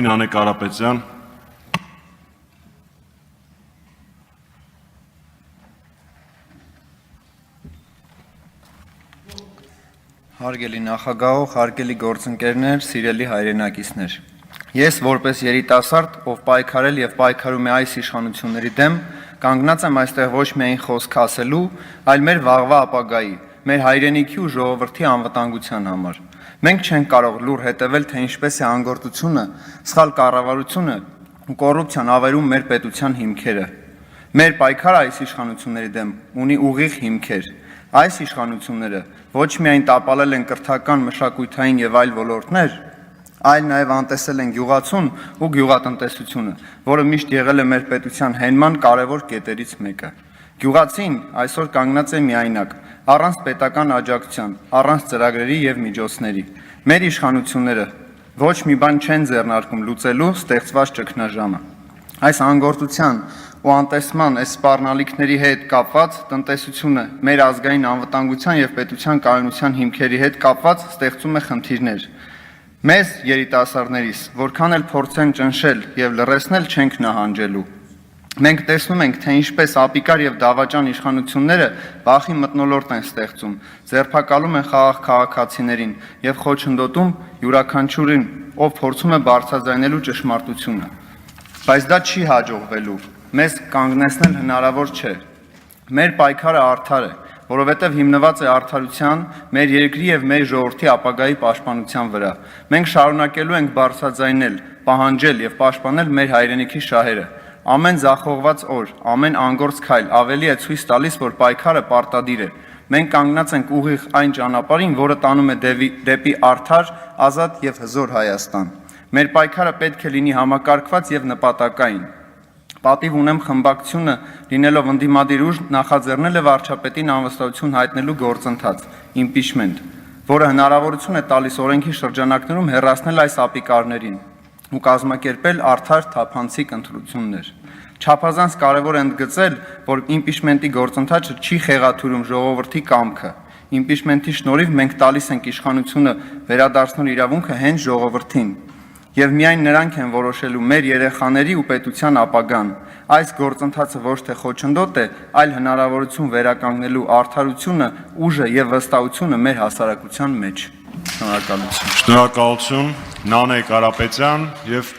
Նանե Կարապետյան։ Հարգելի նախագահող, հարգելի գործընկերներ, սիրելի հայրենակիցներ։ Ես որպես երիտասարդ, ով պայքարել եւ պայքարում է այս իշխանությունների դեմ, կանգնած եմ այստեղ ոչ միայն խոսք ասելու, այլ մեր վաղվա ապագայի, մեր հայրենիքի ու ժողովրդի անվտանգության համար։ Մենք չենք կարող լուր հետևել, թե ինչպես է անգործությունը, սխալ կառավարությունը ու կոռուպցիան ավերում մեր պետության հիմքերը։ Մեր պայքարը այս իշխանությունների դեմ ունի ուղիղ հիմքեր։ Այս իշխանությունները ոչ միայն տապալել են կրթական, մշակութային եւ այլ ոլորտներ, այլ նաեւ անտեսել են գյուղացուն ու գյուղատնտեսությունը, որը միշտ եղել է մեր պետության հենման կարևոր կետերից մեկը։ Գյուղացին այսօր կանգնած է միայնակ, առանց պետական աջակցության, առանց ծրագրերի եւ միջոցների։ Մեր իշխանությունները ոչ մի բան չեն ձեռնարկում լուծելու ստեղծված ճգնաժամը։ Այս անգործության ու անտեսման այս սպառնալիքների հետ կապված տնտեսությունը մեր ազգային անվտանգության եւ պետության կայունության հիմքերի հետ կապված ստեղծում է խնդիրներ։ Մեզ երիտասարդներիս որքան էլ փորձեն ճնշել եւ լռեցնել չենք նահանջելու։ Մենք տեսնում ենք, թե ինչպես ապիկար եւ դավաճան իշխանությունները վախի մթնոլորտ են ստեղծում, ձերբակալում են խաղաղ քաղաքացիներին եւ խոչընդոտում յուրաքանչյուրին, ով փորձում է բարձրաձայնելու ճշմարտությունը։ Բայց դա չի հաջողվելու։ Մեզ կանգնեցնել հնարավոր չէ։ Մեր պայքարը արդար է, որովհետև հիմնված է արդարության, մեր երկրի եւ մեր ժողովրդի ապագայի պաշտպանության վրա։ Մենք շարունակելու ենք բարձրաձայնել, պահանջել եւ պաշտպանել մեր հայրենիքի շահերը։ Ամեն ձախողված օր, ամեն անգործ քայլ ավելի է ցույց տալիս, որ պայքարը պարտադիր է։ Մենք կանգնած ենք ուղիղ այն ճանապարհին, որը տանում է դեպի արդար, ազատ եւ հզոր Հայաստան։ Մեր պայքարը պետք է լինի համակարգված եւ նպատակային։ Պատիվ ունեմ խմբակցությունը լինելով ընդդիմադիր ուժ նախաձեռնել է վարչապետին անվստահություն հայտնելու գործընթաց, impeachment, որը հնարավորություն է տալիս օրենքի շրջանակներում հեռացնել այս ապիկարներին ու կազմակերպել արդար թափանցիկ ընտրություններ։ Չափազանց կարևոր է ընդգծել, որ impeachment-ի գործընթացը չի խեղաթյուրում ժողովրդի կամքը։ Impeachment-ի շնորհիվ մենք տալիս ենք իշխանությունը վերադարձնելու իրավունքը հենց ժողովրդին։ Եվ միայն նրանք են որոշելու մեր երեխաների ու պետության ապագան։ Այս գործընթացը ոչ թե խոչընդոտ է, այլ հնարավորություն վերականգնելու արդարությունը, ուժը եւ վստահությունը մեր հասարակության մեջ։ Շնորհակալություն։ Շնորհակալություն Նանե Կարապետյան եւ